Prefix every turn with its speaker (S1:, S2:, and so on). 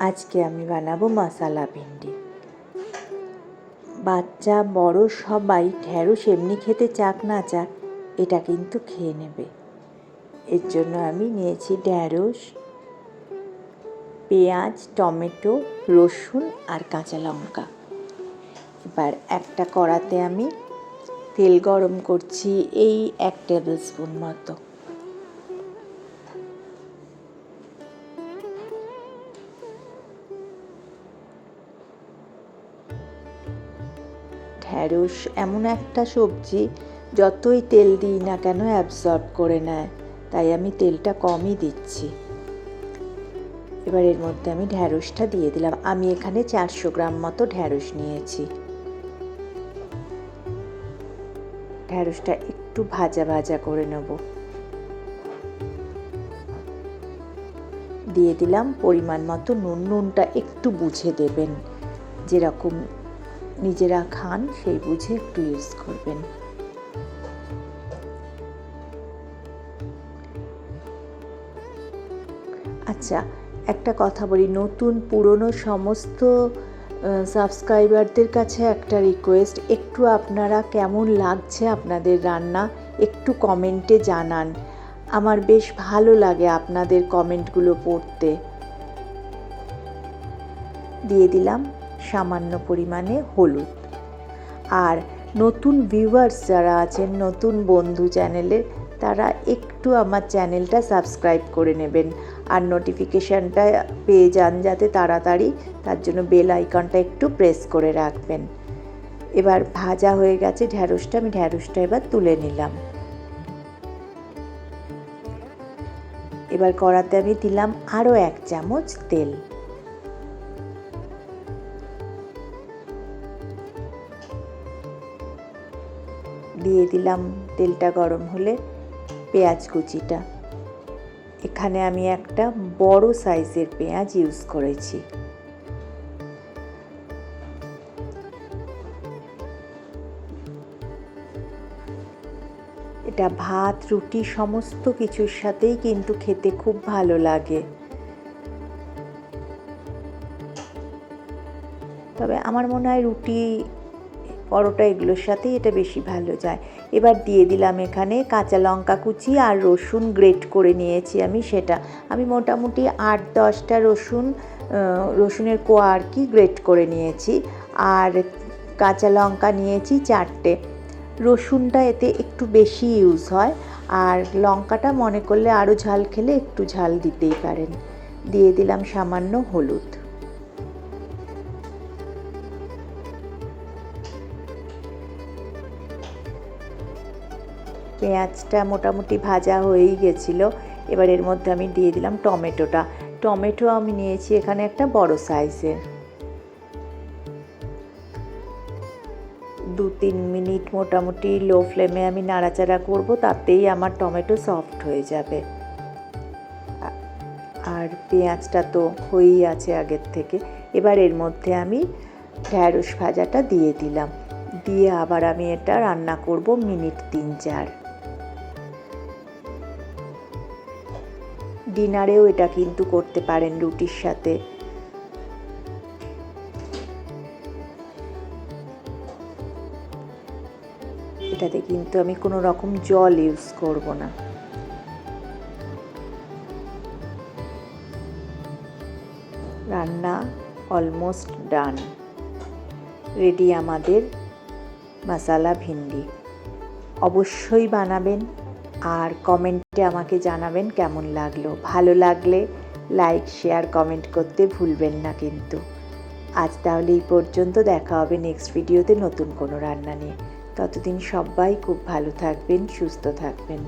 S1: আজকে আমি বানাবো মশালা ভিন্ডি। বাচ্চা বড় সবাই ঢ্যাঁড়স এমনি খেতে চাক না চাক, এটা কিন্তু খেয়ে নেবে। এর জন্য আমি নিয়েছি ঢ্যাঁড়স, পেঁয়াজ, টমেটো, রসুন আর কাঁচা লঙ্কা। এবার একটা কড়াতে আমি তেল গরম করছি, এই 1 টেবিল স্পুন মতো। ঢ্যাঁড়স এমন একটা সবজি, যতই তেল দিই না কেন অ্যাবজর্ব করে নেয়, তাই আমি তেলটা কমই দিচ্ছি। এবার এর মধ্যে আমি ঢ্যাঁড়সটা দিয়ে দিলাম। আমি এখানে 400 গ্রাম মতো ঢ্যাঁড়স নিয়েছি। ঢ্যাঁড়সটা একটু ভাজা ভাজা করে নেব। দিয়ে দিলাম পরিমাণ মতো নুন। নুনটা একটু বুঝে দেবেন, যেরকম নিজেরা খান সেই বুঝে একটু ইউজ করবেন। আচ্ছা, একটা কথা বলি, নতুন পুরনো সমস্ত সাবস্ক্রাইবারদের কাছে একটা রিকোয়েস্ট, একটু আপনারা কেমন লাগছে আপনাদের রান্না একটু কমেন্টে জানান। আমার বেশ ভালো লাগে আপনাদের কমেন্টগুলো পড়তে। দিয়ে দিলাম সামান্য পরিমাণে হলুদ। আর নতুন ভিউয়ার্স যারা আছেন, নতুন বন্ধু চ্যানেলের, তারা একটু আমার চ্যানেলটা সাবস্ক্রাইব করে নেবেন আর নোটিফিকেশানটা পেয়ে যান যাতে তাড়াতাড়ি, তার জন্য বেল আইকনটা একটু প্রেস করে রাখবেন। এবার ভাজা হয়ে গেছে ঢ্যাঁড়সটা, আমি ঢ্যাঁড়সটা এবার তুলে নিলাম। এবার কড়াতে আমি দিলাম আরও 1 চামচ তেল। দিয়ে দিলাম তেলটা গরম হলে পেঁয়াজ কুচিটা। এখানে আমি একটা বড় সাইজের পেঁয়াজ ইউজ করেছি। এটা ভাত, রুটি সমস্ত কিছুর সাথেই কিন্তু খেতে খুব ভালো লাগে। তবে আমার মনে হয় রুটি, পরোটা এগুলোর সাথেই এটা বেশি ভালো যায়। এবার দিয়ে দিলাম এখানে কাঁচা লঙ্কা কুচি আর রসুন গ্রেট করে নিয়েছি আমি মোটামুটি 8-10টা রসুনের কোয়া আর কি গ্রেট করে নিয়েছি। আর কাঁচা লঙ্কা নিয়েছি 4টে। রসুনটা এতে একটু বেশি ইউজ হয়, আর লঙ্কাটা মনে করলে আরও ঝাল খেলে একটু ঝাল দিতেই পারেন। দিয়ে দিলাম সামান্য হলুদ। পেঁয়াজটা মোটামুটি ভাজা হয়েই গেছিলো। এবার এর মধ্যে আমি দিয়ে দিলাম টমেটো আমি নিয়েছি এখানে একটা বড় সাইজের। 2-3 মিনিট মোটামুটি লো ফ্লেমে আমি নাড়াচাড়া করব, তাতেই আমার টমেটো সফট হয়ে যাবে। আর পেঁয়াজটা তো হয়েই আছে আগের থেকে। এবার এর মধ্যে আমি ঢ্যাঁড়স ভাজাটা দিয়ে দিলাম। দিয়ে আবার আমি এটা রান্না করব মিনিট 3-4। ডিনারেও এটা কিন্তু করতে পারেন রুটির সাথে। এটাতে কিন্তু আমি কোনো রকম জল ইউজ করব না। রান্না অলমোস্ট ডান। রেডি আমাদের মশালা ভিন্ডি। অবশ্যই বানাবেন আর কমেন্টে আমাকে জানাবেন কেমন লাগলো। ভালো লাগলে লাইক, শেয়ার, কমেন্ট করতে ভুলবেন না কিন্তু। আজ তাহলে এই পর্যন্ত, দেখা হবে নেক্সট ভিডিওতে নতুন কোনো রান্না নিয়ে। ততদিন সবাই খুব ভালো থাকবেন, সুস্থ থাকবেন।